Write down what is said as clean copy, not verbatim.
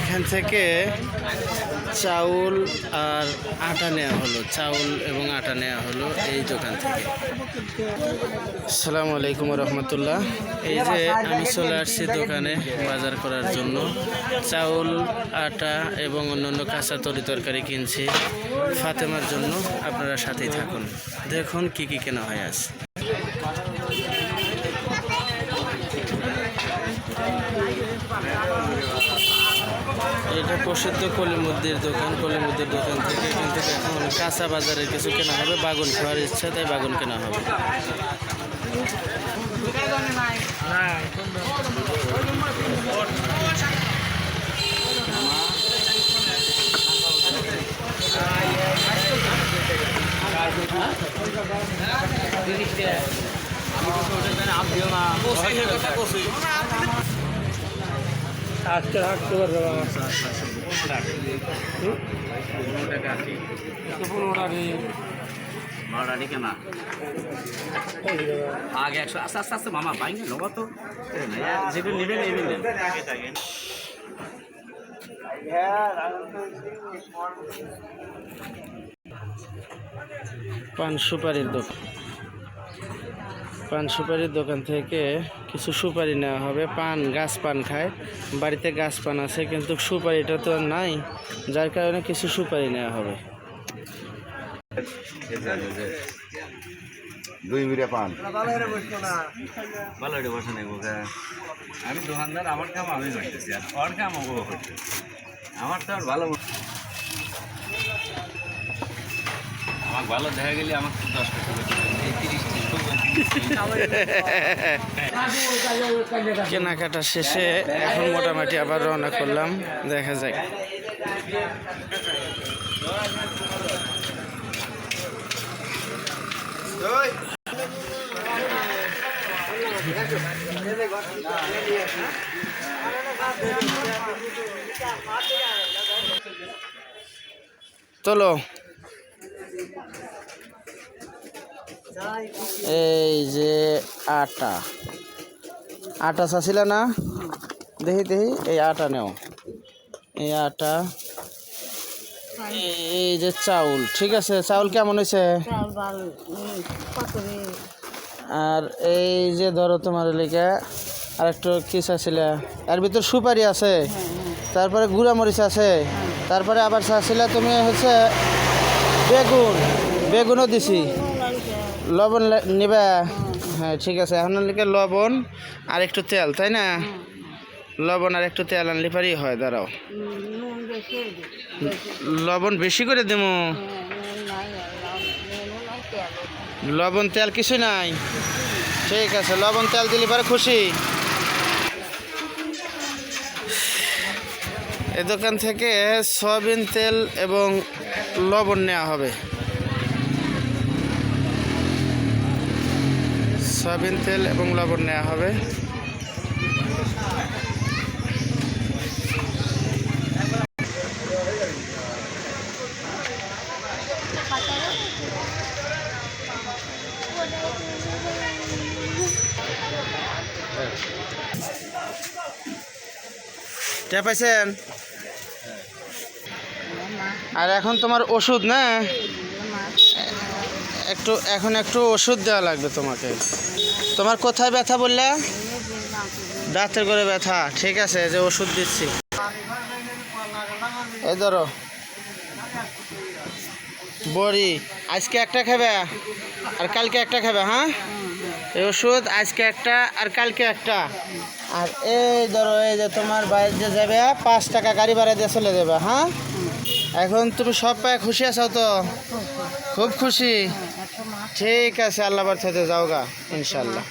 এখান থেকে চাউল আর আটা নেওয়া হলো, চাউল এবং আটা নেওয়া হলো এই দোকান থেকে। আসসালামু আলাইকুম রহমতুল্লাহ। এই যে আমি চলে আসছি দোকানে বাজার করার জন্য, চাউল, আটা এবং অন্যান্য কাঁচা তরকারি কিনছি ফাতেমার জন্য। আপনারা সাথেই থাকুন, দেখুন কি কি কেনা হয়ে আছে। এটা প্রসিদ্ধ কলিমুদ্দির দোকান। কলিমুদ্দির দোকান থেকে কিন্তু এখন কাঁচা বাজারের কিছু কেনা হবে, বাগুন খাওয়ার ইচ্ছা তাই বাগুন কেনা হবে। আজকে হাঁটতে পারবে আগে 100 আস্তে আস্তে আস্তে মামা বাইক নেবো তো, যেগুলো নেবেন নেবেন। পান সুপারির দোকান, পান সুপারির দোকান থেকে কিছু সুপারি নেওয়া হবে। পান, গাছ পান খায়, বাড়িতে গাছ পান আছে কিন্তু সুপারিটা তো আর নাই, যার কারণে কিছু সুপারি নেওয়া হবে। 2 মিনিট পান ভালো এটা বসে নেবো। আমি দোকানদার, আমার কাম আমি করতেছি, আর ওর কাম ও করতেছি। আমার তো আর ভালো, আমার ভালো দেখা গেলে আমার 10 টাকা। কেনাকাটা শেষে এখন মোটামুটি আবার রওনা করলাম, দেখা যাক। চলো, এই যে আটা, আটা চাচ্ছিল না, দেখি দেখি এই আটা নেও, এই আটা, এই যে চাউল। ঠিক আছে, চাউল কেমন হয়েছে? আর এই যে ধরো তোমার লেগে আর একটু কি চাচ্ছিল, এর ভিতর সুপারি আছে, তারপরে গুঁড়া মরিচ আছে, তারপরে আবার চাচ্ছিল তুমি হচ্ছে বেগুন, বেগুনও দিছি। লবণ নিবা? হ্যাঁ ঠিক আছে, এখন লিখে লবণ আর একটু তেল, তাই না? লবণ আর একটু তেল আনলে পারি হয়। দাঁড়াও, লবণ বেশি করে দেবো? লবণ তেল কিছু নাই, ঠিক আছে, লবণ তেল দিলে পরে খুশি। এ দোকান থেকে সয়াবিন তেল এবং লবণ নেওয়া হবে। সয়াবিন তেল এবং লবণ নেওয়া হবে। টের পাইছেন? আর এখন তোমার ওষুধ না, একটু এখন একটু ওষুধ দেওয়া লাগবে তোমাকে। তোমার কোথায় ব্যথা বললে? দাঁতের করে ব্যথা, ঠিক আছে, যে ওষুধ দিচ্ছি। এই ধরো বড়ি, আজকে একটা খাবে আর কালকে একটা খাবে। হ্যাঁ, এই ওষুধ আজকে একটা আর কালকে একটা। আর এই ধরো, এই যে তোমার বাইরে যে যাবে 5 টাকা গাড়ি ভাড়া দিয়ে চলে যাবে। হ্যাঁ, এখন তুমি সব পায়ে খুশি আছো তো? খুব খুশি, ঠিক আছে, আল্লাহ বাড়াতে যাও গা ইনশাল্লাহ।